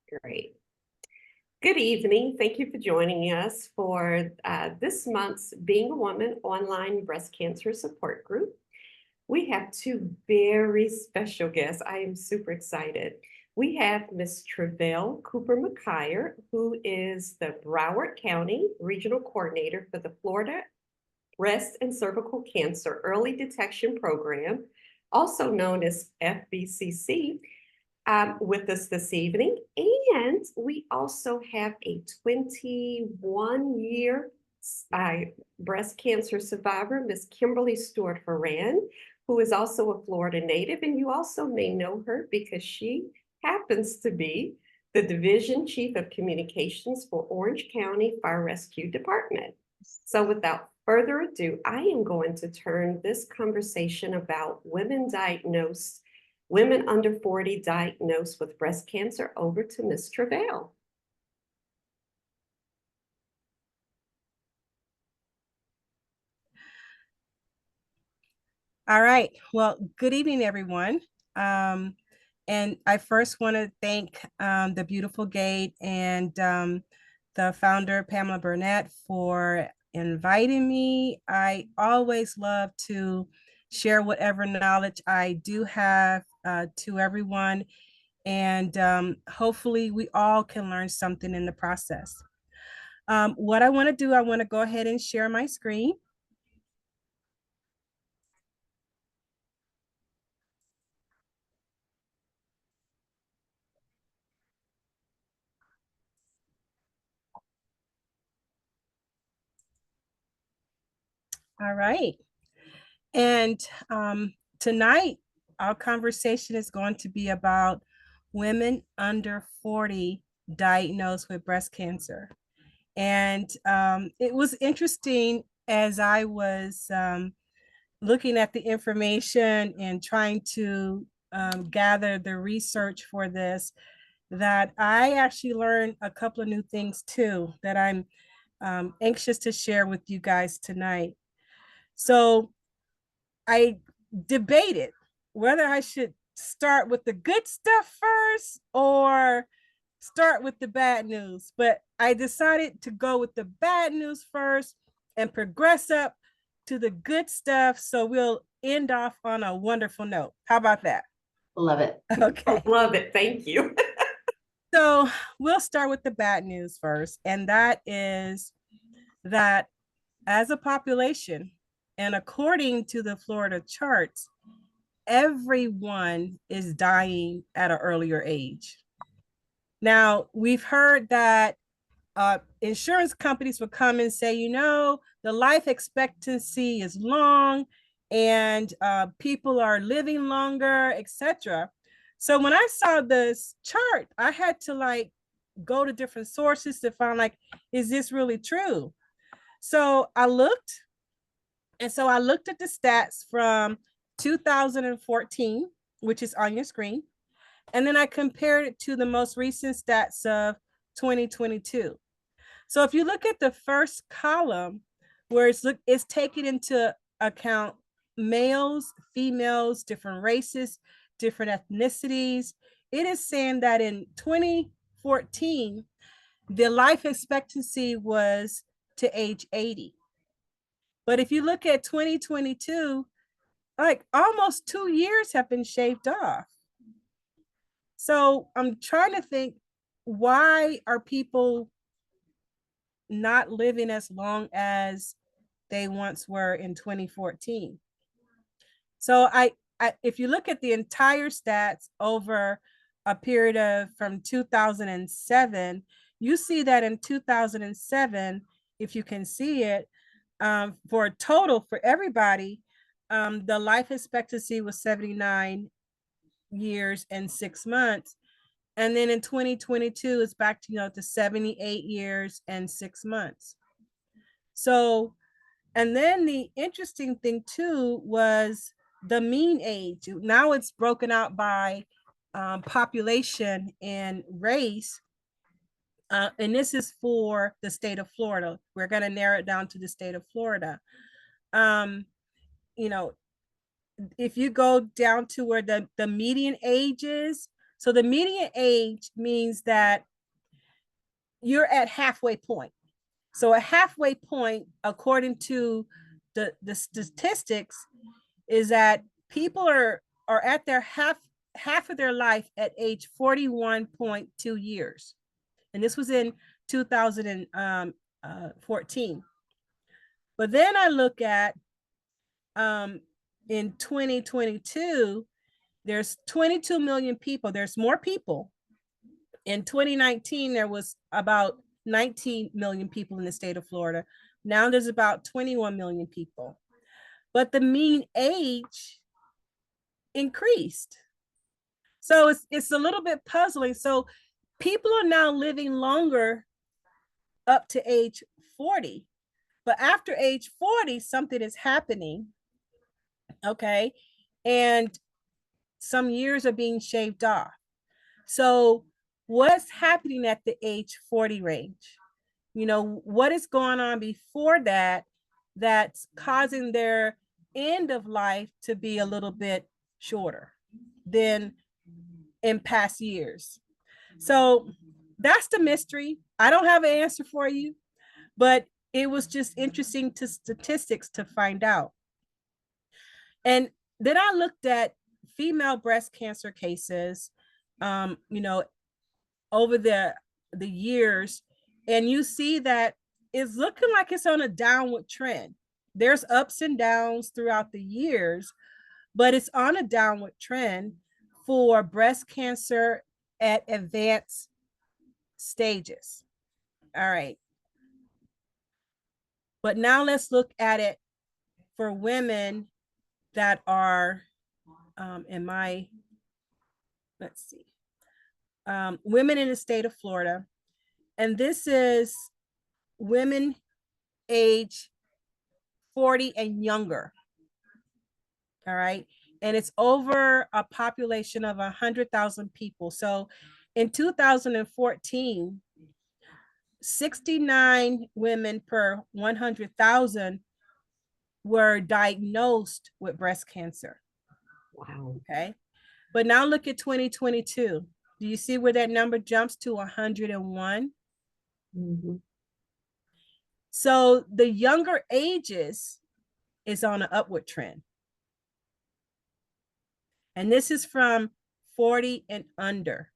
Great. Good evening. Thank you for joining us for this month's Being a Woman online breast cancer support group. We have two very special guests. I am super excited. We have Ms. Travelle Cooper McKyer, who is the Broward County Regional Coordinator for the Florida Breast and Cervical Cancer Early Detection Program, also known as FBCC, with us this evening. And we also have a 21-year breast cancer survivor, Miss Kimberly Stewart Horan, who is also a Florida native. And you also may know her because she happens to be the Division Chief of Communications for Orange County Fire Rescue Department. So without further ado, I am going to turn this conversation about women under 40 diagnosed with breast cancer over to Ms. Travelle. All right. Well, good evening, everyone. And I first want to thank the beautiful Gate and the founder, Pamela Burnett, for inviting me. I always love to share whatever knowledge I do have to everyone. And hopefully we all can learn something in the process. What I want to do, I want to go ahead and share my screen. All right. And tonight, our conversation is going to be about women under 40 diagnosed with breast cancer. And it was interesting as I was looking at the information and trying to gather the research for this, that I actually learned a couple of new things too that I'm anxious to share with you guys tonight. So I debated whether I should start with the good stuff first or start with the bad news, but I decided to go with the bad news first and progress up to the good stuff. So we'll end off on a wonderful note. How about that? Love it. Okay. Love it. Thank you. So we'll start with the bad news first, and that is that as a population, and according to the Florida charts, everyone is dying at an earlier age. Now, we've heard that insurance companies will come and say, the life expectancy is long and people are living longer, etc. So when I saw this chart, I had to go to different sources to find is this really true? So I looked at the stats from 2014, which is on your screen. And then I compared it to the most recent stats of 2022. So if you look at the first column, where it's taking into account males, females, different races, different ethnicities, it is saying that in 2014, the life expectancy was to age 80. But if you look at 2022, almost 2 years have been shaved off. So I'm trying to think, why are people not living as long as they once were in 2014? So if you look at the entire stats over a period of from 2007, you see that in 2007, if you can see it, for a total for everybody, the life expectancy was 79 years and 6 months. And then in 2022, it's back to 78 years and 6 months. So, and then the interesting thing too was the mean age. Now it's broken out by population and race. And this is for the state of Florida. We're going to narrow it down to the state of Florida. You know, if you go down to where the median age is, So the median age means that you're at halfway point. So a halfway point, according to the statistics, is that people are at their half of their life at age 41.2 years. And this was in 2014. But then I look at in 2022, there's 22 million people. There's more people. In 2019, there was about 19 million people in the state of Florida. Now there's about 21 million people. But the mean age increased. So it's a little bit puzzling. So people are now living longer up to age 40. But after age 40, something is happening. Okay. And some years are being shaved off. So what's happening at the age 40 range? You know, what is going on before that that's causing their end of life to be a little bit shorter than in past years? So that's the mystery. I don't have an answer for you, but it was just interesting to statistics to find out. And then I looked at female breast cancer cases, you know, over the years, and you see that it's looking like it's on a downward trend. There's ups and downs throughout the years, but it's on a downward trend for breast cancer at advanced stages. All right. But now let's look at it for women that are women in the state of Florida. And this is women age 40 and younger. All right. And it's over a population of 100,000 people. So in 2014, 69 women per 100,000 were diagnosed with breast cancer. Wow. Okay. But now look at 2022. Do you see where that number jumps to 101? Mm-hmm. So the younger ages is on an upward trend. And this is from 40 and under.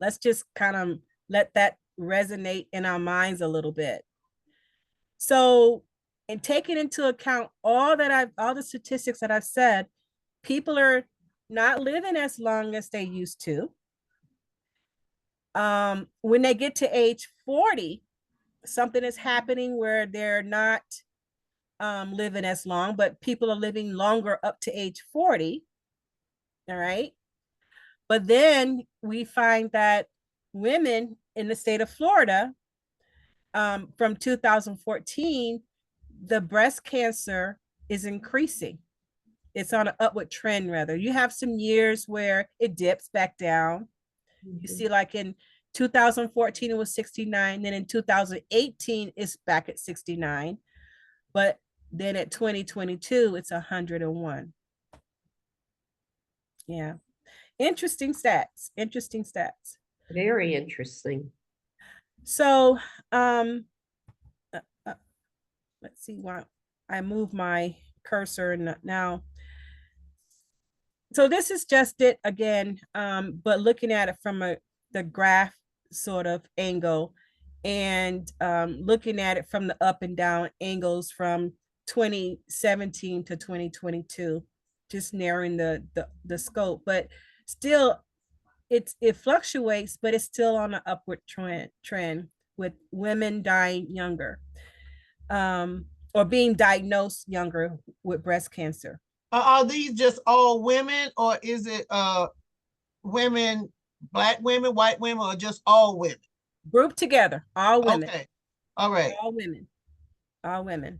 Let's just kind of let that resonate in our minds a little bit. So, and taking into account all the statistics that I've said, people are not living as long as they used to. When they get to age 40, something is happening where they're not living as long, but people are living longer up to age 40. All right. But then we find that women in the state of Florida, from 2014, the breast cancer is increasing. It's on an upward trend, rather. You have some years where it dips back down. Mm-hmm. You see, like in 2014, it was 69. Then in 2018, it's back at 69. But then at 2022, it's 101. Yeah. Interesting stats. Interesting stats. Very interesting. So, let's see why I move my cursor now. So this is just it again, but looking at it from the graph sort of angle, and looking at it from the up and down angles from 2017 to 2022, just narrowing the scope, but still it fluctuates, but it's still on an upward trend with women dying younger, or being diagnosed younger with breast cancer. Are these just all women, or is it women, Black women, white women, or just all women? Grouped together, all women. Okay. All right. All women. All women.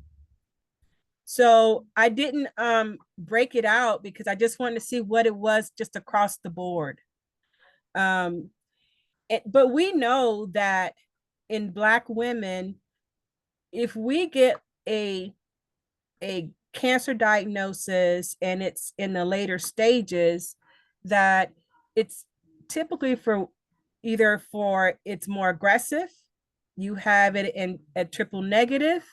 So I didn't break it out because I just wanted to see what it was just across the board. But we know that in Black women, if we get a cancer diagnosis and it's in the later stages, that it's typically for either for it's more aggressive, you have it in a triple negative,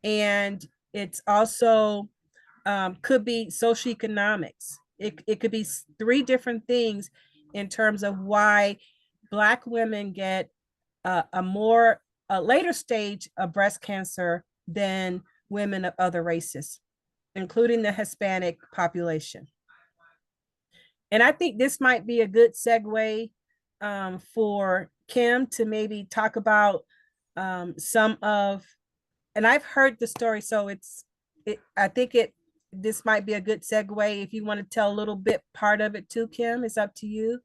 and it's also could be socioeconomics. It could be three different things in terms of why Black women get a later stage of breast cancer than women of other races, including the Hispanic population. And I think this might be a good segue for Kim to maybe talk about some of, and I've heard the story, so I think this might be a good segue if you want to tell a little bit part of it too, Kim. It's up to you.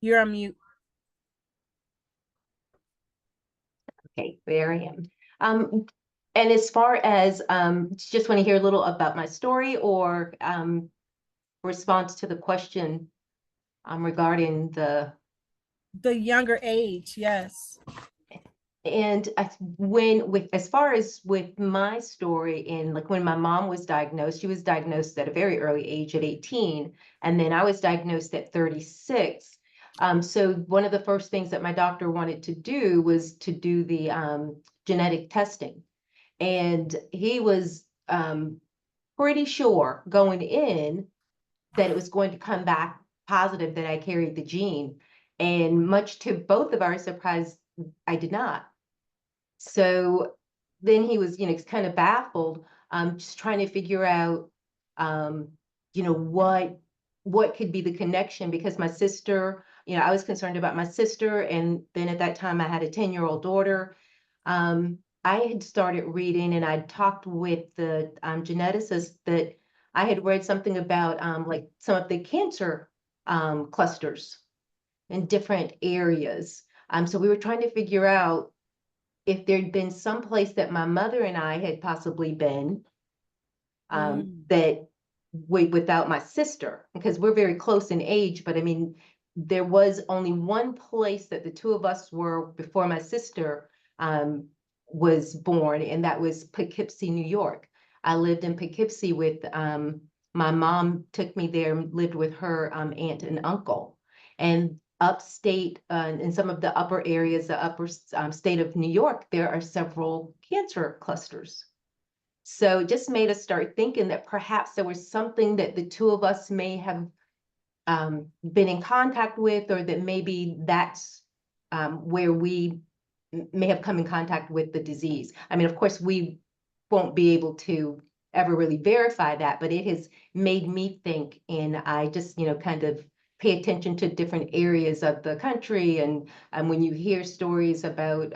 You're on mute. Okay, there I am. And as far as just want to hear a little about my story or response to the question regarding the younger age, yes. And as far as with my story, and like when my mom was diagnosed, she was diagnosed at a very early age at 18, and then I was diagnosed at 36. So one of the first things that my doctor wanted to do was to do the genetic testing. And he was pretty sure going in that it was going to come back positive that I carried the gene. And much to both of our surprise, I did not. So then he was, kind of baffled, just trying to figure out, what could be the connection, because my sister, I was concerned about my sister. And then at that time I had a 10-year-old daughter. I had started reading and I'd talked with the geneticist that I had read something about like some of the cancer clusters in different areas. So we were trying to figure out if there'd been some place that my mother and I had possibly been that without my sister, because we're very close in age, but I mean, there was only one place that the two of us were before my sister was born, and that was Poughkeepsie, New York. I lived in Poughkeepsie with, my mom took me there and lived with her aunt and uncle. And upstate, in some of the upper areas, the upper state of New York, there are several cancer clusters. So it just made us start thinking that perhaps there was something that the two of us may have been in contact with, or that maybe that's where we may have come in contact with the disease. I mean, of course, we won't be able to ever really verify that, but it has made me think, and I just, kind of pay attention to different areas of the country. And when you hear stories about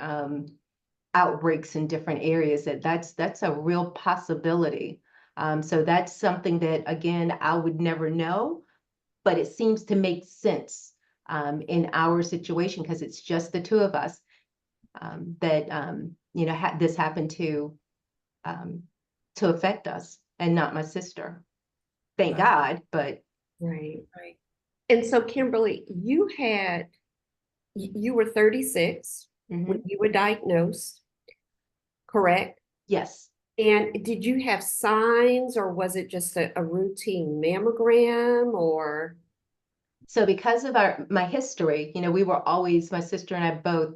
outbreaks in different areas, that's a real possibility. So that's something that, again, I would never know, but it seems to make sense in our situation, because it's just the two of us that this happened to affect us, and not my sister. Thank God, but Right. Right. And so Kimberly, you were 36 when you were diagnosed, correct? yes. And did you have signs, or was it just a routine mammogram, or? So because of my history, we were always, my sister and I both,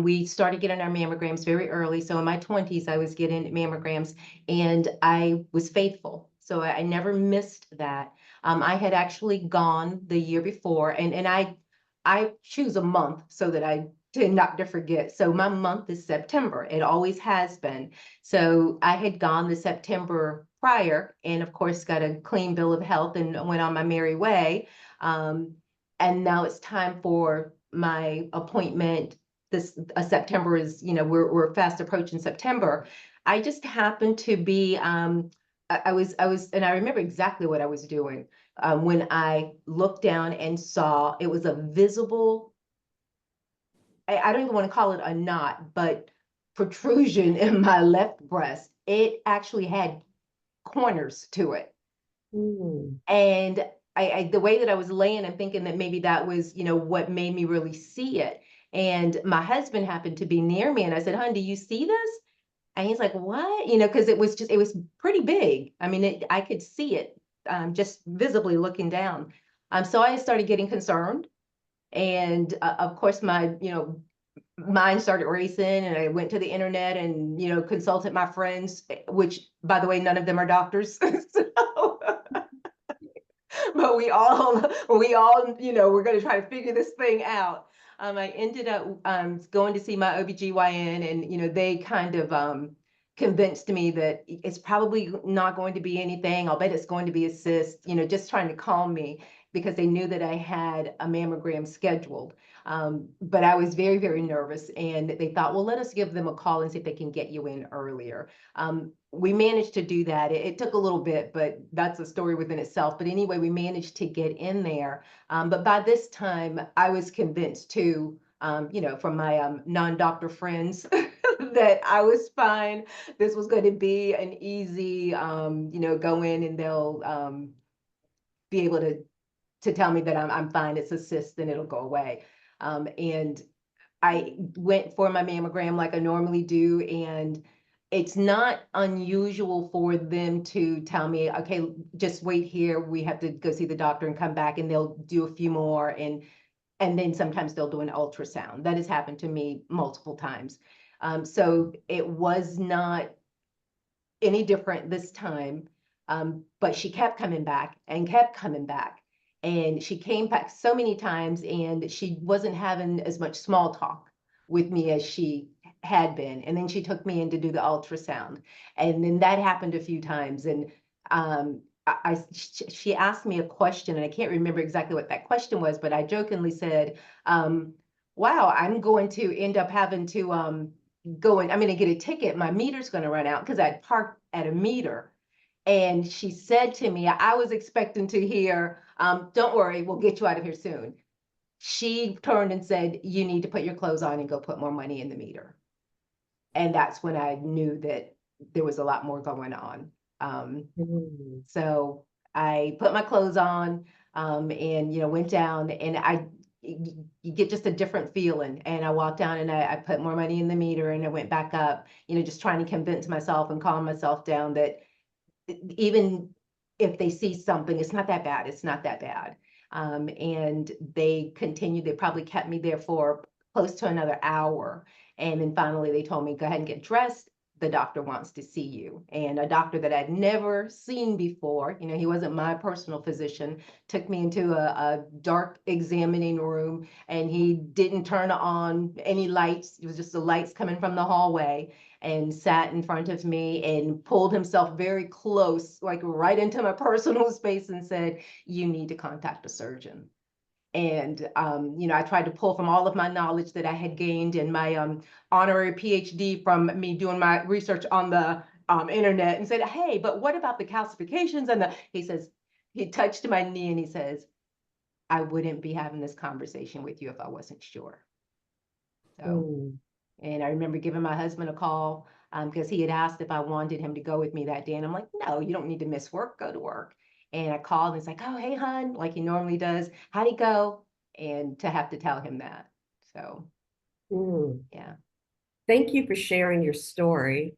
we started getting our mammograms very early. So in my 20s, I was getting mammograms, and I was faithful. So I never missed that. I had actually gone the year before, and I choose a month so that I tend not to forget. So my month is September. It always has been. So I had gone the September prior, and of course got a clean bill of health and went on my merry way. And now it's time for my appointment. This September is, we're fast approaching September. I just happened to be, I was, and I remember exactly what I was doing when I looked down and saw it was a visible, I don't even want to call it a knot, but protrusion in my left breast. It actually had corners to it. And the way that I was laying, I'm thinking that maybe that was, what made me really see it. And my husband happened to be near me, and I said, "Hon, do you see this?" And he's like, "What?" Because it was pretty big. I mean, I could see it. just visibly looking down. So I started getting concerned. And of course, my, mind started racing, and I went to the internet and, consulted my friends, which, by the way, none of them are doctors. So, but we all, we're going to try to figure this thing out. I ended up going to see my OBGYN, and, they kind of convinced me that it's probably not going to be anything. I'll bet it's going to be a cyst, just trying to calm me, because they knew that I had a mammogram scheduled. But I was very, very nervous, and they thought, well, let us give them a call and see if they can get you in earlier. We managed to do that. It took a little bit, but that's a story within itself. But anyway, we managed to get in there. But by this time, I was convinced too, from my non-doctor friends that I was fine. This was going to be an easy, go in and they'll be able to tell me that I'm fine. It's a cyst and it'll go away. And I went for my mammogram like I normally do, and it's not unusual for them to tell me, okay, just wait here. We have to go see the doctor and come back, and they'll do a few more. And then sometimes they'll do an ultrasound. That has happened to me multiple times. So it was not any different this time. But she kept coming back and kept coming back. And she came back so many times, and she wasn't having as much small talk with me as she had been. And then she took me in to do the ultrasound. And then that happened a few times. And she asked me a question, and I can't remember exactly what that question was, but I jokingly said, wow, I'm going to end up having to I'm going to get a ticket. My meter's going to run out, because I'd parked at a meter. And she said to me, I was expecting to hear, don't worry, we'll get you out of here soon. She turned and said, you need to put your clothes on and go put more money in the meter. And that's when I knew that there was a lot more going on. So I put my clothes on, and, went down, and you get just a different feeling. And I walked down, and I put more money in the meter, and I went back up, just trying to convince myself and calm myself down that even if they see something, it's not that bad. It's not that bad. And they continued. They probably kept me there for close to another hour. And then finally they told me, go ahead and get dressed. The doctor wants to see you. And a doctor that I'd never seen before, he wasn't my personal physician, took me into a dark examining room, and he didn't turn on any lights. It was just the lights coming from the hallway, and sat in front of me and pulled himself very close, like right into my personal space, and said, you need to contact a surgeon. And, I tried to pull from all of my knowledge that I had gained in my honorary PhD from me doing my research on the internet, and said, hey, but what about the calcifications? And he touched my knee, and he says, I wouldn't be having this conversation with you if I wasn't sure. So, and I remember giving my husband a call because he had asked if I wanted him to go with me that day. And I'm like, no, you don't need to miss work, go to work. And I called, and he's like, oh, hey, hon, like he normally does. How'd he go? And to have to tell him that. So, yeah. Thank you for sharing your story,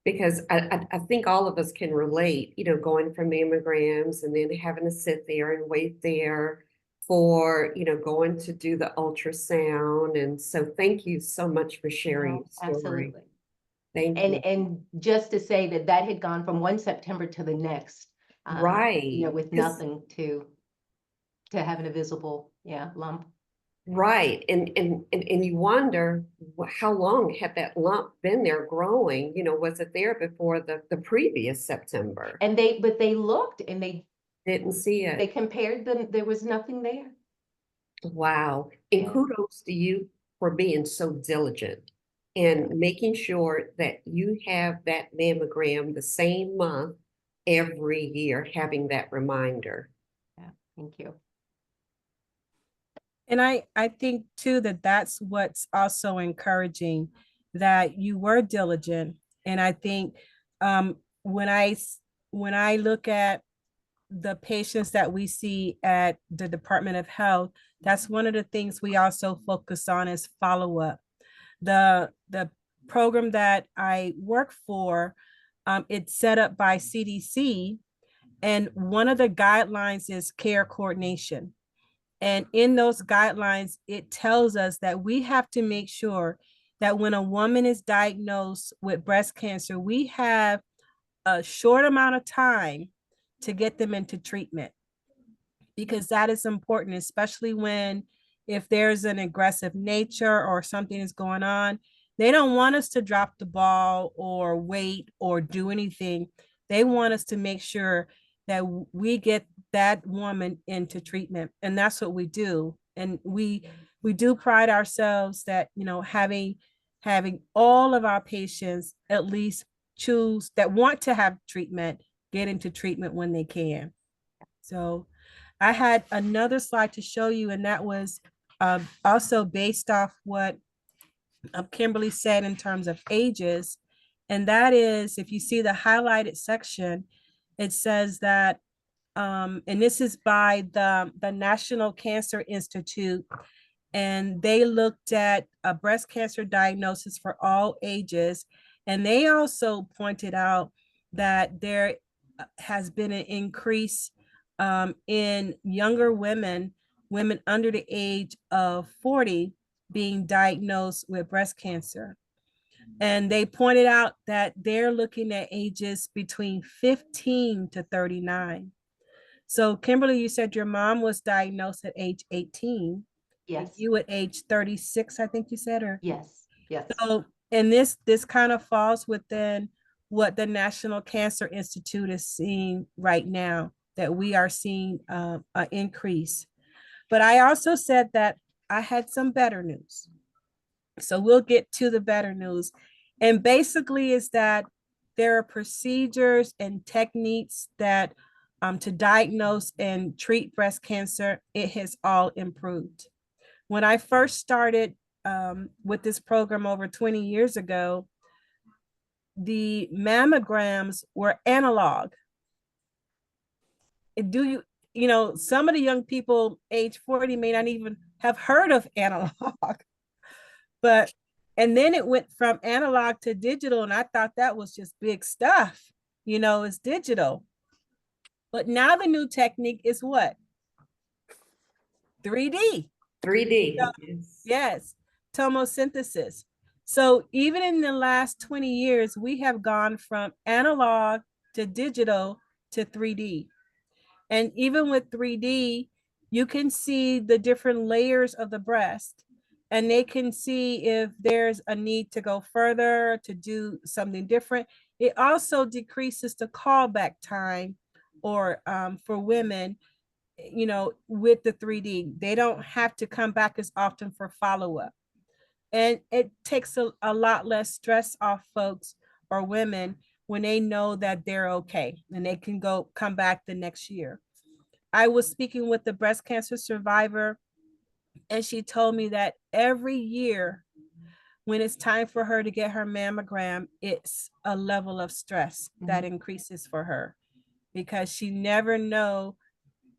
because I think all of us can relate, going for mammograms and then having to sit there and wait there for, going to do the ultrasound. And so thank you so much for sharing your story. Absolutely. Thank you. And just to say that had gone from one September to the next. Right. With nothing to having a visible, lump. Right. And you wonder, how long had that lump been there growing? Was it there before the previous September? And they looked, and they didn't see it. They compared them. There was nothing there. Wow. And kudos to you for being so diligent and making sure that you have that mammogram the same month every year, having that reminder. Yeah, thank you. And I think too that that's what's also encouraging, that you were diligent. And I think when I look at the patients that we see at the Department of Health, that's one of the things we also focus on is follow-up. The program that I work for, it's set up by CDC, And one of the guidelines is care coordination. And in those guidelines, it tells us that we have to make sure that when a woman is diagnosed with breast cancer, we have a short amount of time to get them into treatment, because that is important, especially when if there's an aggressive nature or something is going on. They don't want us to drop the ball or wait or do anything. They want us to make sure that we get that woman into treatment, and that's what we do. And we do pride ourselves that, you know, having all of our patients at least choose that want to have treatment get into treatment when they can. So I had another slide to show you, and that was also based off what Kimberly said in terms of ages. And that is, if you see the highlighted section, it says that, and this is by the National Cancer Institute, and they looked at a breast cancer diagnosis for all ages. And they also pointed out that there has been an increase in younger women, women under the age of 40, being diagnosed with breast cancer. And they pointed out that they're looking at ages between 15 to 39. So, Kimberly, you said your mom was diagnosed at age 18. Yes, You at age 36, I think you said, or yes, yes. so, and this kind of falls within what the National Cancer Institute is seeing right now, that we are seeing an increase. But I also said that I had some better news. So we'll get to the better news. And basically is that there are procedures and techniques that to diagnose and treat breast cancer, it has all improved. When I first started with this program over 20 years ago, the mammograms were analog. Do you, you know, some of the young people age 40 may not even have heard of analog, but, and then it went from analog to digital. And I thought that was just big stuff, you know, it's digital. But now the new technique is what? 3D. 3D. Yes, tomosynthesis. So even in the last 20 years, we have gone from analog to digital to 3D. And even with 3D, you can see the different layers of the breast, and they can see if there's a need to go further, to do something different. It also decreases the callback time, or for women, you know, with the 3D, they don't have to come back as often for follow-up. And it takes a lot less stress off folks or women when they know that they're okay and they can come back the next year. I was speaking with the breast cancer survivor, and she told me that every year when it's time for her to get her mammogram, it's a level of stress that increases for her, because she never know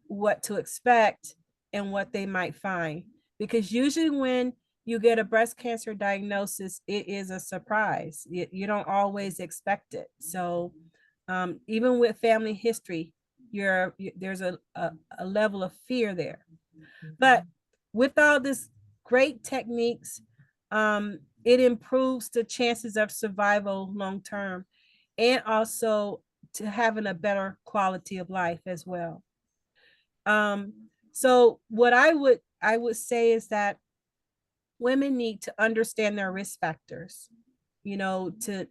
what to expect and what they might find. Because usually when you get a breast cancer diagnosis, it is a surprise. You don't always expect it. So even with family history, there's a level of fear there. But with all this great techniques, it improves the chances of survival long term, and also to having a better quality of life as well. So what I would say is that women need to understand their risk factors, you know, to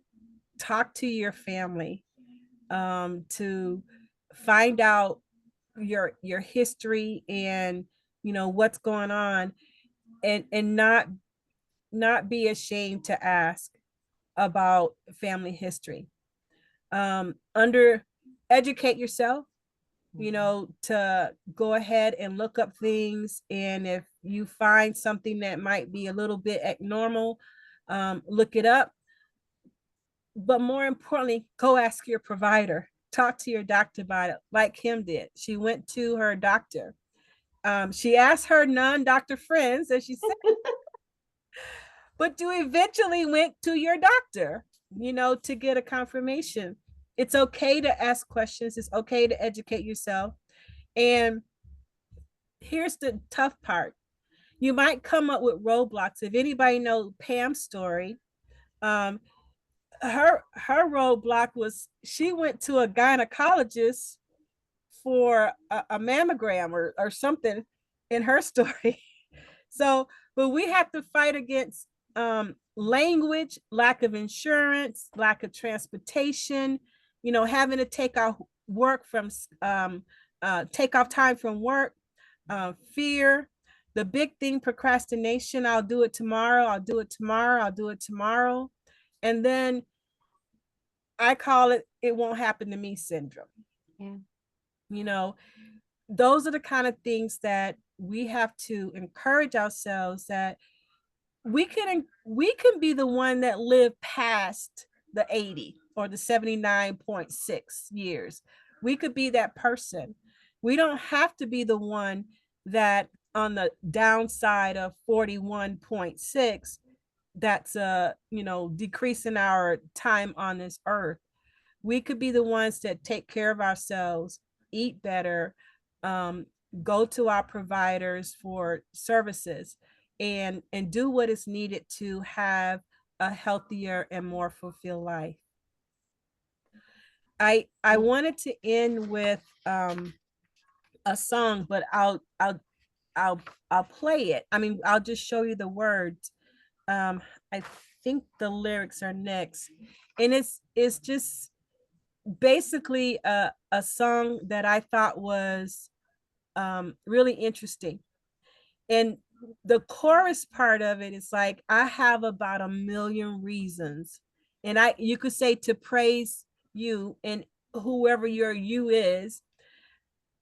talk to your family, to find out your history and, you know, what's going on, and not be ashamed to ask about family history. Educate yourself, you know, to go ahead and look up things. And if you find something that might be a little bit abnormal, look it up. But more importantly, go ask your provider, talk to your doctor about it, like Kim did. She went to her doctor. She asked her non-doctor friends, as she said, but you eventually went to your doctor, you know, to get a confirmation. It's okay to ask questions. It's okay to educate yourself. And here's the tough part. You might come up with roadblocks. If anybody knows Pam's story, um, her roadblock was she went to a gynecologist for a mammogram or something in her story. So, but we have to fight against language, lack of insurance, lack of transportation, having to take our work from take off time from work, fear, the big thing, procrastination. I'll do it tomorrow. I'll do it tomorrow. I'll do it tomorrow. And then I call it won't happen to me syndrome. Yeah. Those are the kind of things that we have to encourage ourselves that we can be the one that live past the 80 or the 79.6 years. We could be that person. We don't have to be the one that on the downside of 41.6 that's decreasing our time on this earth. We could be the ones that take care of ourselves, eat better, go to our providers for services, and do what is needed to have a healthier and more fulfilled life. I wanted to end with a song, but I'll play it. I mean, I'll just show you the words. I think the lyrics are next, and it's just basically a song that I thought was really interesting. And the chorus part of it is like, I have about a million reasons. And you could say to praise you and whoever your you is.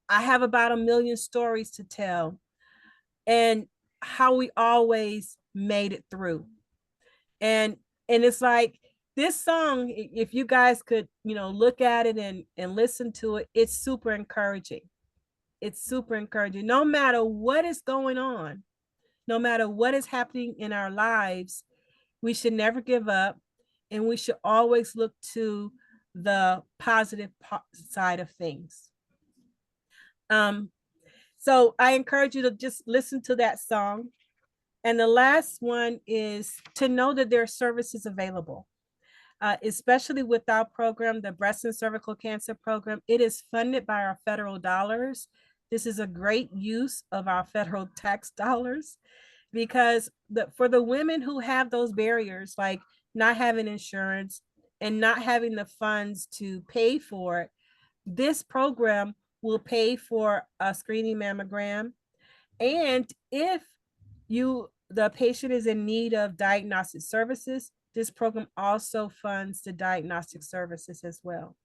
I have about a million stories to tell, and how we always made it through. And it's like this song, if you guys could, look at it and listen to it, it's super encouraging. It's super encouraging. No matter what is going on, no matter what is happening in our lives, we should never give up, and we should always look to the positive side of things. So I encourage you to just listen to that song. And the last one is to know that there are services available, especially with our program, the Breast and Cervical Cancer Program. It is funded by our federal dollars. This is a great use of our federal tax dollars, because for the women who have those barriers, like not having insurance and not having the funds to pay for it, this program will pay for a screening mammogram. And if the patient is in need of diagnostic services, this program also funds the diagnostic services as well.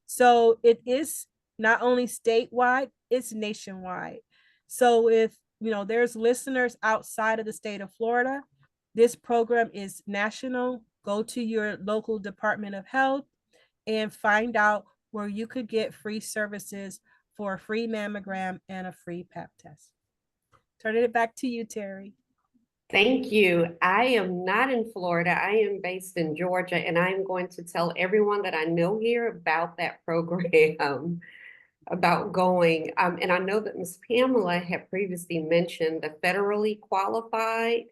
So it is not only statewide, it's nationwide. So if there's listeners outside of the state of Florida, this program is national. Go to your local Department of Health and find out where you could get free services for a free mammogram and a free pap test. Turning it back to you, Terry. Thank you. I am not in Florida. I am based in Georgia, and I'm going to tell everyone that I know here about that program, about going. And I know that Ms. Pamela had previously mentioned the federally qualified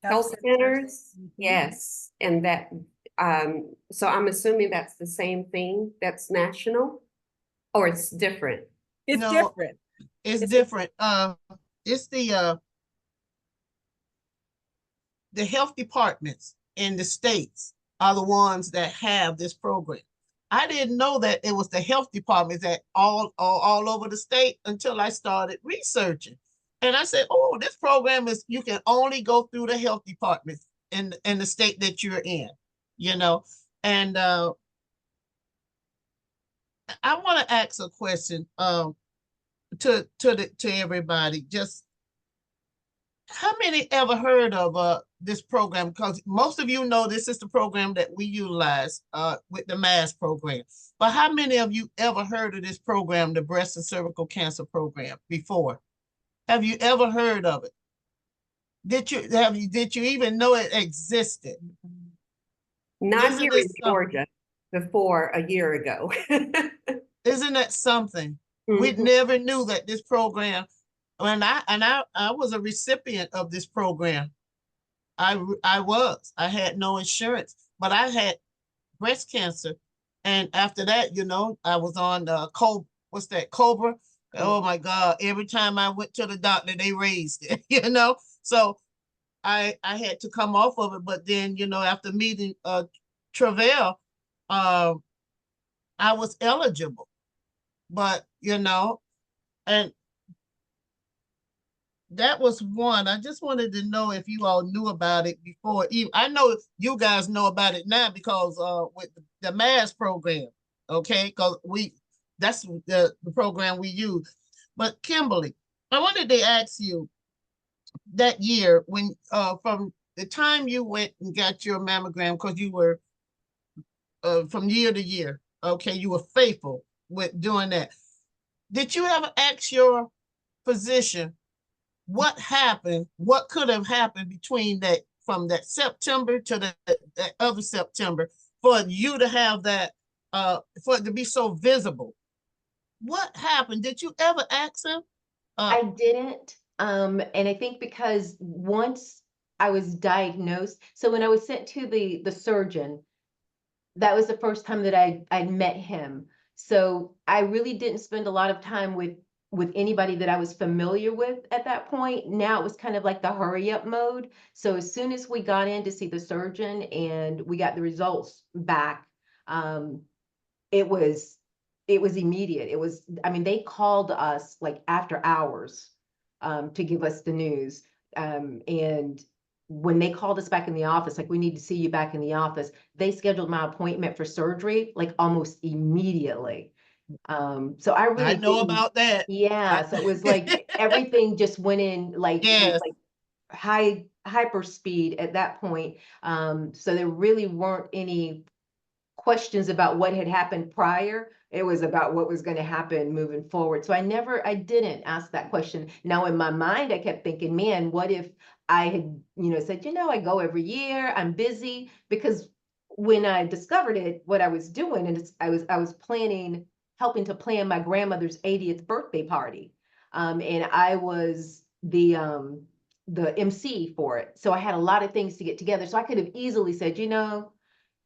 health centers. Mhm. Yes. And that, so I'm assuming that's the same thing, that's national, or it's different? It's No, different. It's different. It's the health departments in the states are the ones that have this program. I didn't know that it was the health departments that all over the state until I started researching. And I said, oh, this program is, you can only go through the health departments in the state that you're in, And I want to ask a question to everybody. Just how many ever heard of this program? Because most of you know this is the program that we utilize with the MASS program. But how many of you ever heard of this program, the Breast and Cervical Cancer Program, before? Have you ever heard of it? Did you even know it existed? Not Isn't here this in Georgia. before a year ago. Isn't that something? We Mhm. never knew that this program, I was a recipient of this program. I had no insurance, but I had breast cancer. And after that, I was on what's that, Cobra? Oh my God. Every time I went to the doctor, they raised it, So I had to come off of it. But then, after meeting Travell, I was eligible. But, and that was one. I just wanted to know if you all knew about it before. I know you guys know about it now because with the MAS program, okay? Because that's the program we use. But Kimberly, I wanted to ask you that year when from the time you went and got your mammogram, because you were from year to year, okay, you were faithful with doing that. Did you ever ask your physician what happened, what could have happened between that, from that September to that other September, for you to have that, for it to be so visible? What happened? Did you ever ask him? I didn't. And I think because once I was diagnosed, so when I was sent to the surgeon, that was the first time that I met him. So I really didn't spend a lot of time with anybody that I was familiar with at that point. Now it was kind of like the hurry up mode. So as soon as we got in to see the surgeon and we got the results back, um, it was immediate. It was, I mean, they called us like after hours to give us the news. And when they called us back in the office, like, we need to see you back in the office, they scheduled my appointment for surgery like almost immediately. So I I really know didn't, about that. yeah. So it was like everything just went in like with Yes. like hyper speed at that point. So there really weren't any questions about what had happened prior. It was about what was going to happen moving forward. So I didn't ask that question. Now in my mind, I kept thinking, man, what if I had, said, I go every year, I'm busy. Because when I discovered it, what I was doing, and I was helping to plan my grandmother's 80th birthday party. And I was the MC for it. So I had a lot of things to get together. So I could have easily said,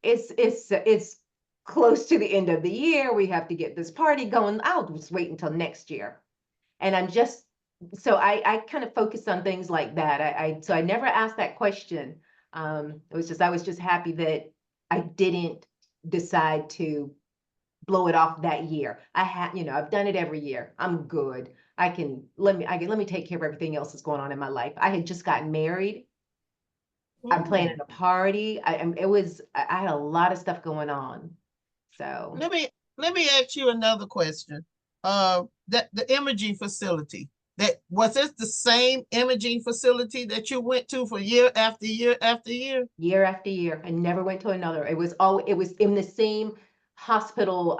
it's close to the end of the year. We have to get this party going. I'll just wait until next year. And I kind of focused on things like that. So I never asked that question. I was just happy that I didn't decide to blow it off that year. I've done it every year. I'm good. Let me take care of everything else that's going on in my life. I had just gotten married. I'm planning a party. I had a lot of stuff going on. So Let me ask you another question. That the imaging facility, that was it the same imaging facility that you went to for year after year after year? year after year, I never went to another. It was in the same hospital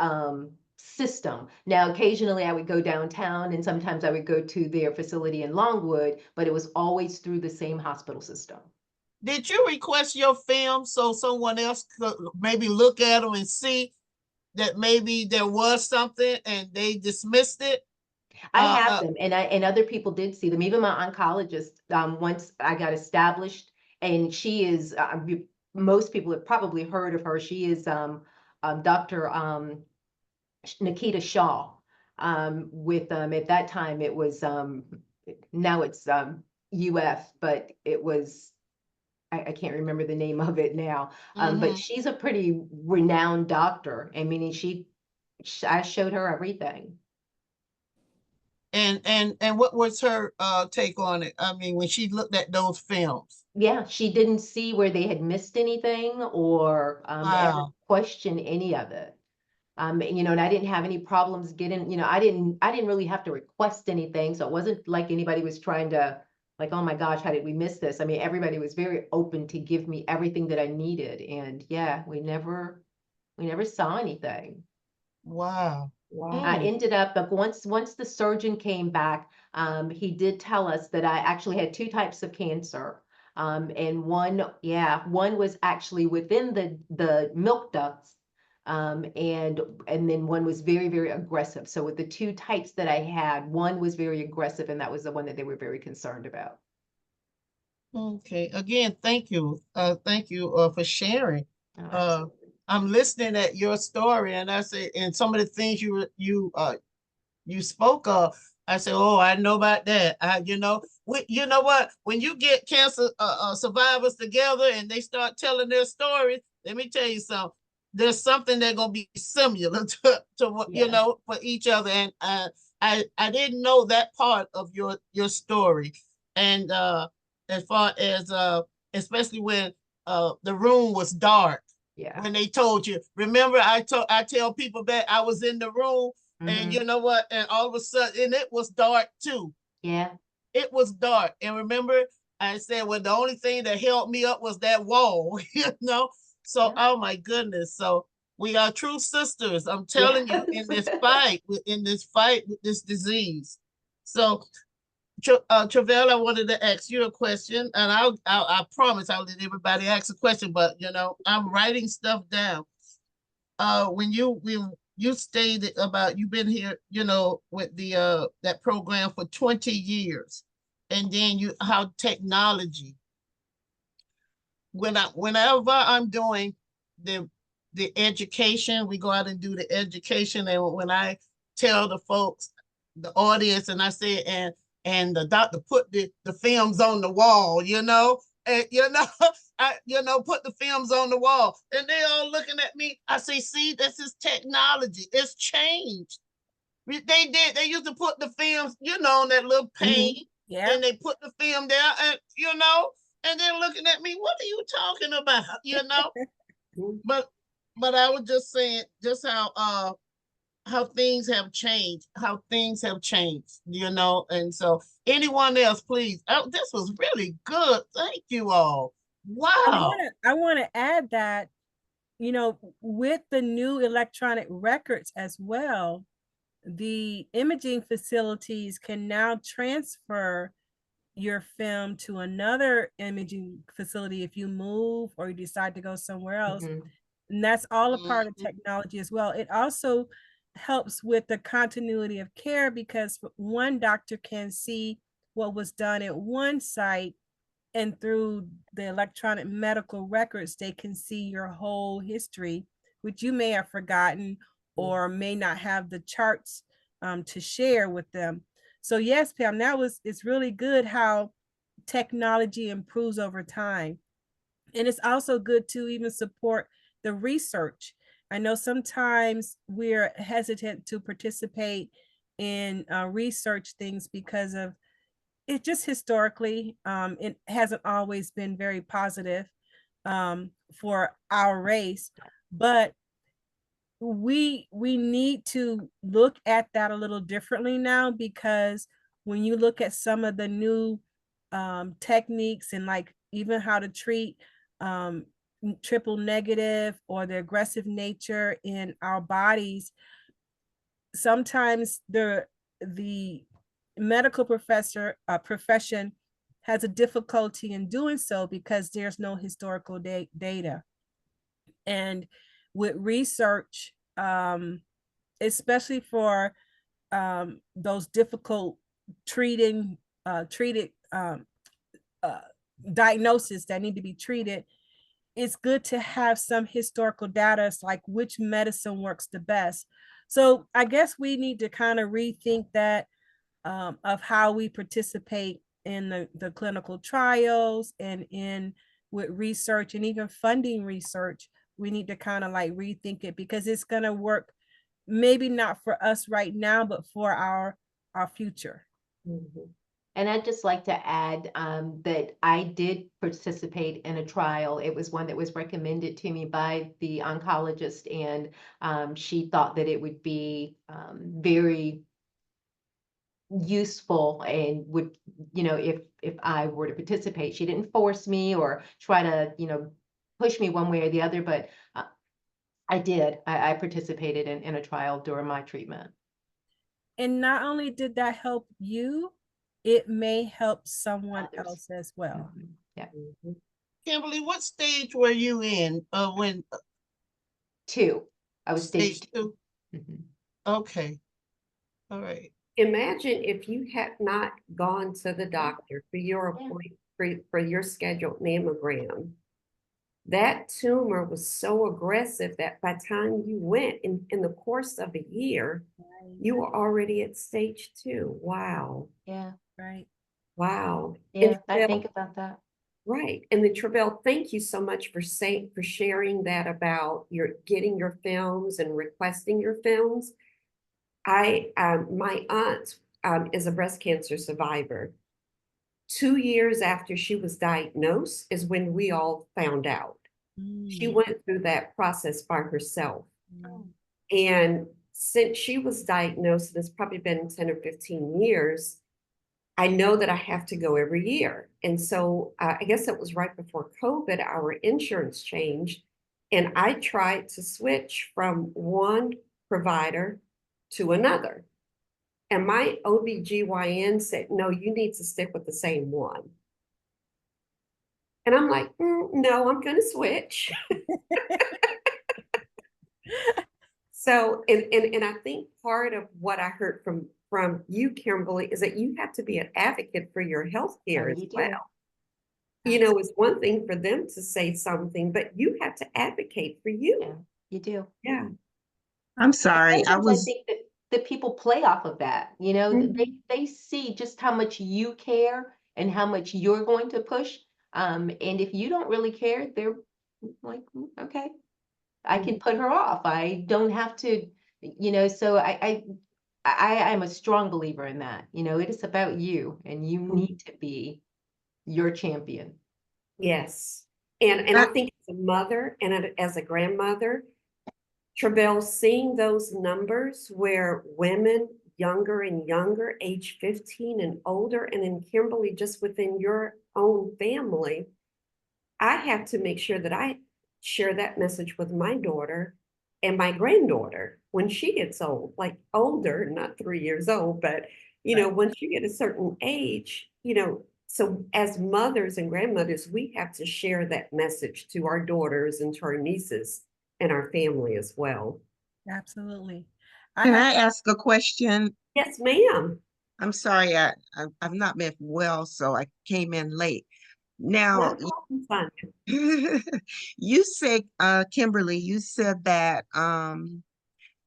system. Now, occasionally I would go downtown and sometimes I would go to their facility in Longwood, but it was always through the same hospital system. Did you request your film so someone else could maybe look at them and see that maybe there was something and they dismissed it? I have them, and other people did see them. Even my oncologist, once I got established, and she is, most people have probably heard of her. She is Dr. Nikita Shaw. With at that time it was now it's UF, but it was, I can't remember the name of it now. But she's a pretty renowned doctor. I mean, I showed her everything. And what was her take on it? I mean, when she looked at those films. Yeah, she didn't see where they had missed anything or ever Wow. question any of it. And I didn't have any problems getting, I didn't really have to request anything. So it wasn't like anybody was trying to, like, oh my gosh, how did we miss this? I mean, everybody was very open to give me everything that I needed. And yeah, we never saw anything. Wow. I Wow. ended up, but once the surgeon came back, he did tell us that I actually had two types of cancer. And one was actually within the milk ducts. And then one was very, very aggressive. So with the two types that I had, one was very aggressive, and that was the one that they were very concerned about. Okay, again, thank you. Thank you for sharing. Oh, Uh, absolutely. I'm listening at your story, and I say, and some of the things you spoke of, I said, oh, I know about that. You know what? When you get cancer survivors together and they start telling their stories, let me tell you something. There's something that's gonna be similar to what Yeah. for each other. And I didn't know that part of your story. And as far as especially when the room was dark, Yeah. when they told you, remember I tell people that I was in the room and Mhm. you know what? And all of a sudden, and it was dark too. Yeah. It was dark. And remember, I said, well, the only thing that held me up was that wall, you know? So, Yeah. oh my goodness. So we are true sisters. I'm telling you, in this fight, with this disease. So, Travell, I wanted to ask you a question, and I promise I'll let everybody ask a question, but you know, I'm writing stuff down. When you stated about you've been here, you know, with the that program for 20 years, and then you how technology, whenever I'm doing the the education, we go out and do the education, and when I tell the folks, the audience, and I say, and the doctor put the films on the wall, you know, and you know, put the films on the wall, and they all looking at me. I say, see, this is technology. It's changed. They used to put the films, you know, on that little pane, Yeah. and they put the film there, and you know, and they're looking at me. What are you talking about? You know, but I was just saying, just how things have changed, you know. And so, anyone else, please. Oh, this was really good. Thank you all. Wow. I want to add that, you know, with the new electronic records as well, the imaging facilities can now transfer your film to another imaging facility if you move or you decide to go somewhere else. Mhm. And that's all a part of Mhm. technology as well. It also helps with the continuity of care because one doctor can see what was done at one site, and through the electronic medical records, they can see your whole history, which you may have forgotten or may not have the charts to share with them. So yes, Pam, it's really good how technology improves over time. And it's also good to even support the research. I know sometimes we're hesitant to participate in research things because of it just historically, it hasn't always been very positive for our race, but we need to look at that a little differently now, because when you look at some of the new techniques and like even how to treat um, triple negative or the aggressive nature in our bodies, sometimes the medical profession has a difficulty in doing so because there's no historical data. And with research, especially for those difficult treated uh, diagnoses that need to be treated, it's good to have some historical data. It's like which medicine works the best. So I guess we need to kind of rethink that, of how we participate in the clinical trials and in with research and even funding research. We need to kind of like rethink it because it's going to work, maybe not for us right now, but for our future. Mhm. And I'd just like to add that I did participate in a trial. It was one that was recommended to me by the oncologist, and she thought that it would be very useful and would, you know, if I were to participate. She didn't force me or try to, you know, push me one way or the other, but I did. I participated in a trial during my treatment. And not only did that help you, it may help someone Others. else as well. Mhm. Yeah. Kimberly, what stage were you in when? Two. I was stage Stage 2? 2. Mhm. Okay, all right. Imagine if you had not gone to the doctor for your Yeah. appointment, for your scheduled mammogram. That tumor was so aggressive that by the time you went in the course of a year, you were already at stage 2. Wow. Yeah, Right. Wow. yeah, I Travell, think about that. right. And then Travell, thank you so much for sharing that about your getting your films and requesting your films. My aunt is a breast cancer survivor. 2 years after she was diagnosed is when we all found out. She Mm. went through that process by herself. Mm. And since she was diagnosed, and it's probably been 10 or 15 years, I know that I have to go every year. And so I guess it was right before COVID, our insurance changed. And I tried to switch from one provider to another. And my OBGYN said, no, you need to stick with the same one. And I'm like, no, I'm going to switch. So, and I think part of what I heard from you, Kimberly, is that you have to be an advocate for your health Oh, care as you do. well. You know, it's one thing for them to say something, but you have to advocate for Yeah, you. you do. Yeah. I'm sorry, I Sometimes I was, think that people play off of that, you know, Mhm. they see just how much you care and how much you're going to push. And if you don't really care, they're like, okay, I can put her off. I don't have to, you know, so I'm a strong believer in that. You know, it is about you and you need to be your champion. Yes. And I think as a mother and as a grandmother, Travell, seeing those numbers where women younger and younger, age 15 and older, and in Kimberly, just within your own family, I have to make sure that I share that message with my daughter and my granddaughter when she gets old, like older, not 3 years old, but once you get a certain age, so as mothers and grandmothers, we have to share that message to our daughters and to our nieces and our family as well. Absolutely. I can have I ask a question? Yes, ma'am. I'm sorry, I've not been well, so I came in late. Not Now, a problem, Sonia. you said, Kimberly, you said that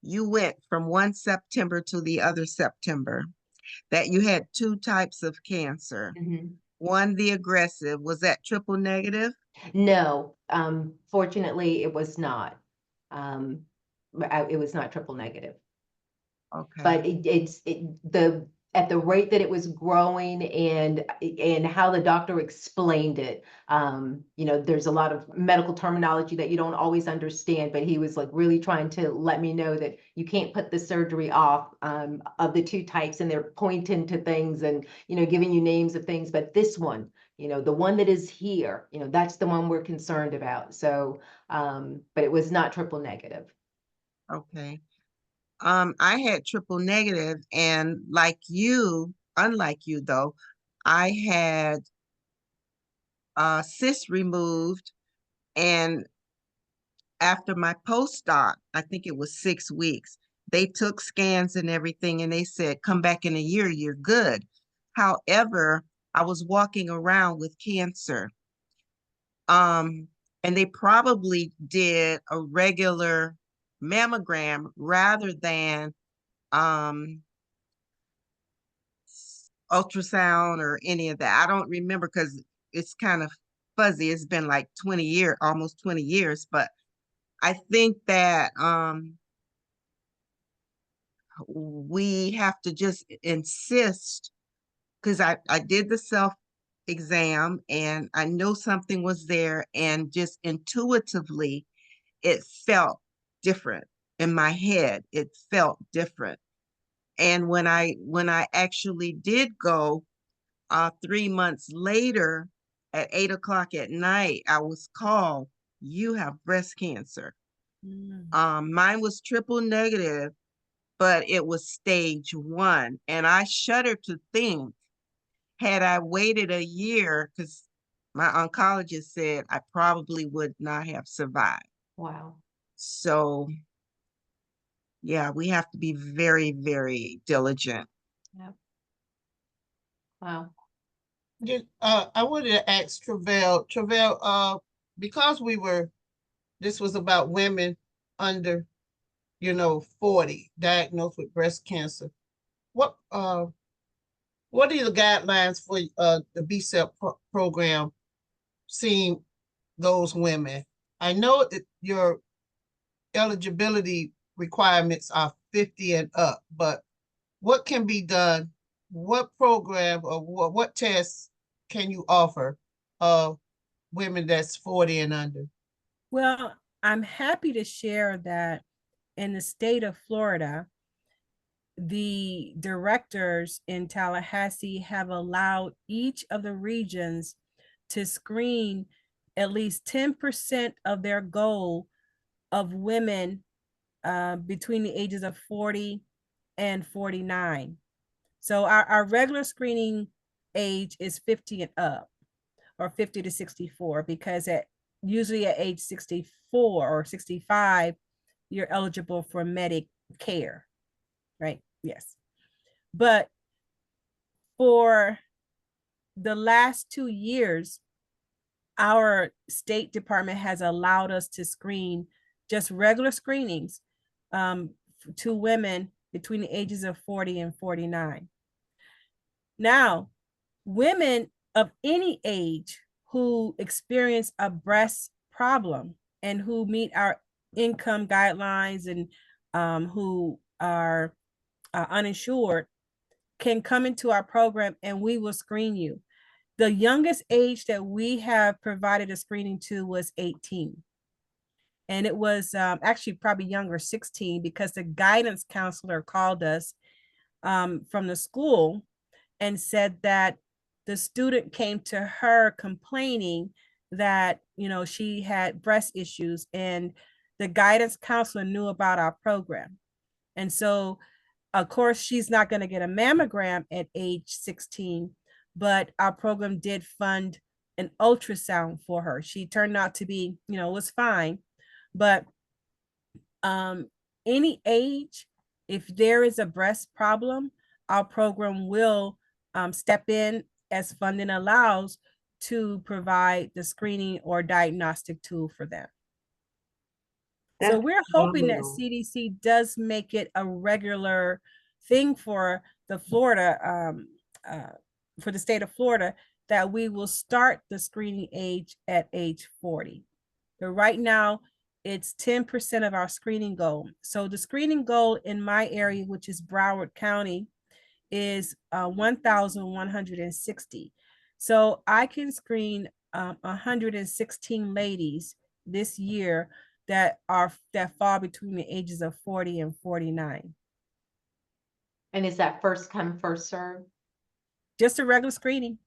you went from one September to the other September, that you had two types of cancer. Mhm. One, the aggressive, was that triple negative? No, fortunately, it was not. It was not triple negative. Okay. But the at the rate that it was growing and how the doctor explained it, you know, there's a lot of medical terminology that you don't always understand, but he was like really trying to let me know that you can't put the surgery off, of the two types, and they're pointing to things and, you know, giving you names of things, but this one, you know, the one that is here, you know, that's the one we're concerned about. So, but it was not triple negative. Okay. I had triple negative, and like you, unlike you though, I had cyst removed, and after my postdoc, I think it was 6 weeks, they took scans and everything, and they said, come back in a year, you're good. However, I was walking around with cancer. Um, and they probably did a regular mammogram rather than um ultrasound or any of that. I don't remember because it's kind of fuzzy. It's been like 20 years, almost 20 years, but I think that we have to just insist, because I did the self exam and I know something was there, and just intuitively it felt different in my head. It felt different. And when I actually did go 3 months later at 8 o'clock at night, I was called, you have breast cancer. Mm. Mine was triple negative, but it was stage 1. And I shudder to think, had I waited a year, because my oncologist said I probably would not have survived. Wow. So Yeah, we have to be very, very diligent. Wow. I wanted to ask Travell, because this was about women under, 40 diagnosed with breast cancer. What, what are the guidelines for, the BCEP program seeing those women? I know that your eligibility requirements are 50 and up, but what can be done? What program or what tests can you offer women that's 40 and under? Well, I'm happy to share that in the state of Florida, the directors in Tallahassee have allowed each of the regions to screen at least 10% of their goal of women between the ages of 40 and 49. So our regular screening age is 50 and up, or 50 to 64, because usually at age 64 or 65, you're eligible for Medicare, right? Yes. But for the last 2 years, our State Department has allowed us to screen just regular screenings to women between the ages of 40 and 49. Now, women of any age who experience a breast problem and who meet our income guidelines and who are uninsured can come into our program and we will screen you. The youngest age that we have provided a screening to was 18. And it was actually probably younger, 16, because the guidance counselor called us from the school and said that the student came to her complaining that, she had breast issues, and the guidance counselor knew about our program. And so, of course, she's not going to get a mammogram at age 16, but our program did fund an ultrasound for her. She turned out to be, was fine. But any age, if there is a breast problem, our program will step in as funding allows to provide the screening or diagnostic tool for them. So That's we're hoping that phenomenal. CDC does make it a regular thing for the for the state of Florida, that we will start the screening age at age 40. But right now, it's 10% of our screening goal. So the screening goal in my area, which is Broward County, is 1,160. So I can screen 116 ladies this year that fall between the ages of 40 and 49. And is that first come, first serve? Just a regular screening.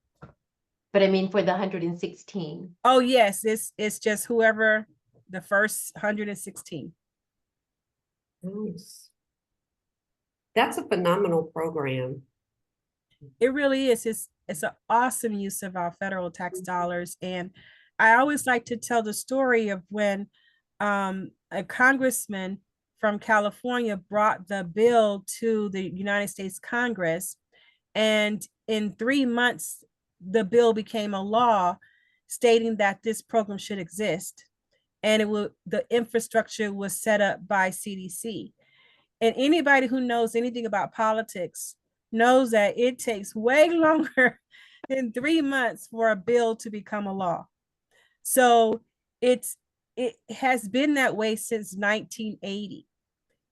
But I mean, for the 116. Oh yes, it's just whoever the first 116. Nice. That's a phenomenal program. It really is. It's an awesome use of our federal tax dollars. And I always like to tell the story of when a congressman from California brought the bill to the United States Congress. And in 3 months, the bill became a law stating that this program should exist. And the infrastructure was set up by CDC. And anybody who knows anything about politics knows that it takes way longer than 3 months for a bill to become a law. So it has been that way since 1980.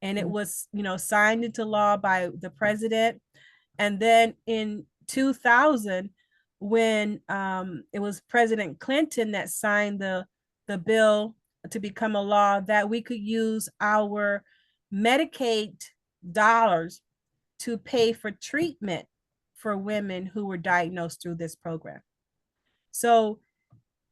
And it was, signed into law by the president. And then in 2000, when it was President Clinton that signed the bill to become a law, that we could use our Medicaid dollars to pay for treatment for women who were diagnosed through this program. So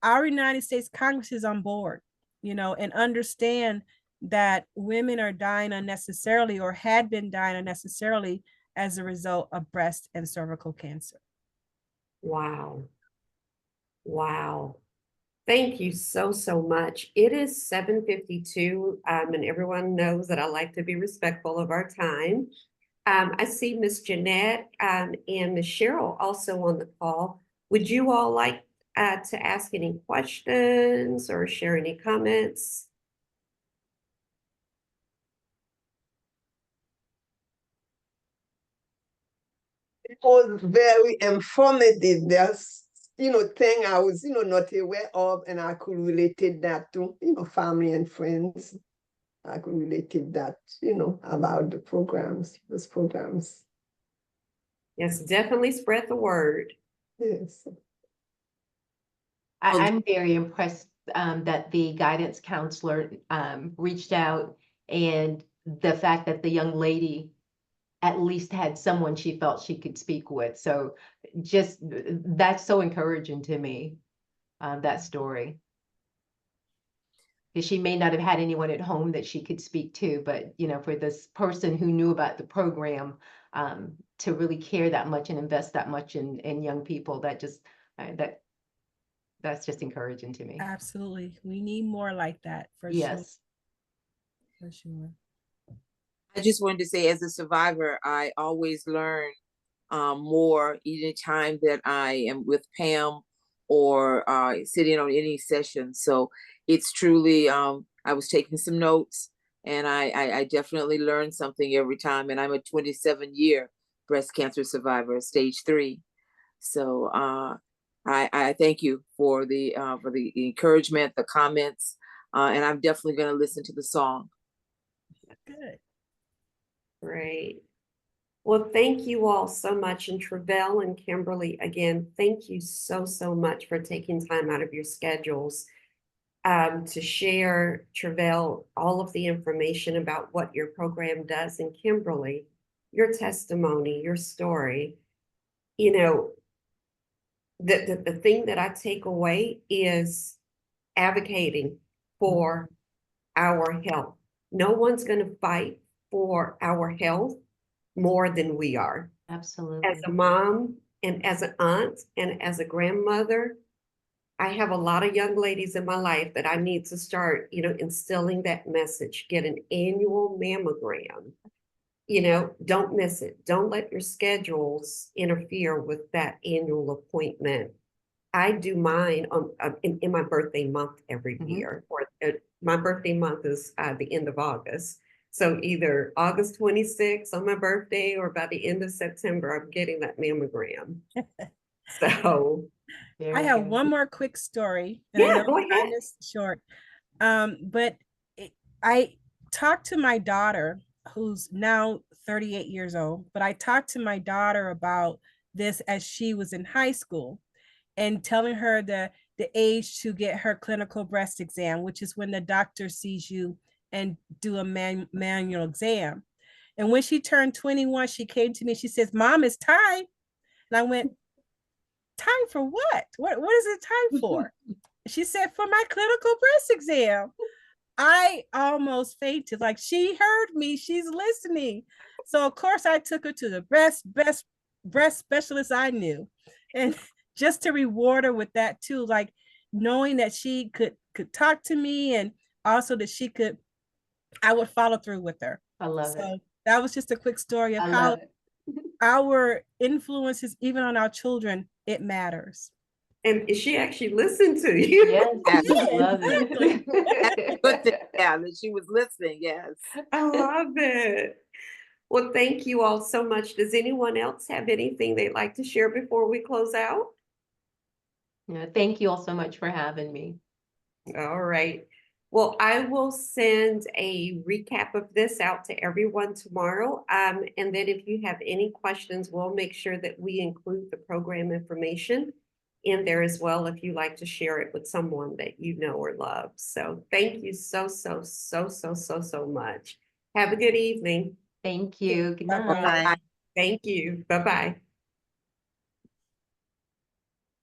our United States Congress is on board, and understand that women are dying unnecessarily or had been dying unnecessarily as a result of breast and cervical cancer. Wow. Wow. Thank you so, so much. It is 7:52, and everyone knows that I like to be respectful of our time. I see Miss Jeanette, and Miss Cheryl also on the call. Would you all like, to ask any questions or share any comments? It was very informative. There's, thing I was, not aware of, and I could relate it that to, family and friends. I could relate it that, about the programs, those programs. Yes, definitely spread the word. Yes. I'm very impressed that the guidance counselor reached out, and the fact that the young lady at least had someone she felt she could speak with. So just that's so encouraging to me, that story. Because she may not have had anyone at home that she could speak to, but for this person who knew about the program, to really care that much and invest that much in young people, that just that's just encouraging to me. Absolutely. We need more like that for sure. Yes. For sure. I just wanted to say, as a survivor, I always learn more each time that I am with Pam or sitting on any session. So it's truly, I was taking some notes, and I definitely learned something every time. And I'm a 27-year breast cancer survivor, stage 3. So I thank you for the encouragement, the comments, and I'm definitely going to listen to the song. Good. Great. Well, thank you all so much. And Travell and Kimberly, again, thank you so, so much for taking time out of your schedules to share, Travell, all of the information about what your program does, and Kimberly, your testimony, your story. The thing that I take away is advocating for our health. No one's going to fight for our health more than we are. Absolutely. As a mom and as an aunt and as a grandmother, I have a lot of young ladies in my life that I need to start, instilling that message. Get an annual mammogram. Don't miss it. Don't let your schedules interfere with that annual appointment. I do mine in my birthday month every year. Or my birthday month is the end of August. So either August 26th on my birthday, or by the end of September, I'm getting that mammogram. So I have one more quick story. And Yeah, I know go time ahead. is short. But I talked to my daughter, who's now 38 years old, but I talked to my daughter about this as she was in high school, and telling her the age to get her clinical breast exam, which is when the doctor sees you and do a manual exam. And when she turned 21, she came to me, she says, "Mom, it's time." And I went, "Time for what? What is it time for?" She said, "For my clinical breast exam." I almost fainted. Like, she heard me, she's listening. So of course I took her to the best breast specialist I knew. And just to reward her with that too, like knowing that she could talk to me, and also that I would follow through with her. I love So it. that was just a quick story of I how love it. our influences, even on our children, it matters. And she actually listened to you. Yes, Yeah, I love exactly. But it. yeah, that she was listening. Yes. I love it. Well, thank you all so much. Does anyone else have anything they'd like to share before we close out? Yeah, thank you all so much for having me. All right. Well, I will send a recap of this out to everyone tomorrow. And then if you have any questions, we'll make sure that we include the program information in there as well, if you like to share it with someone that you know or love. So thank you so much. Have a good evening. Thank you. Good Bye-bye. night. Thank you. Bye-bye.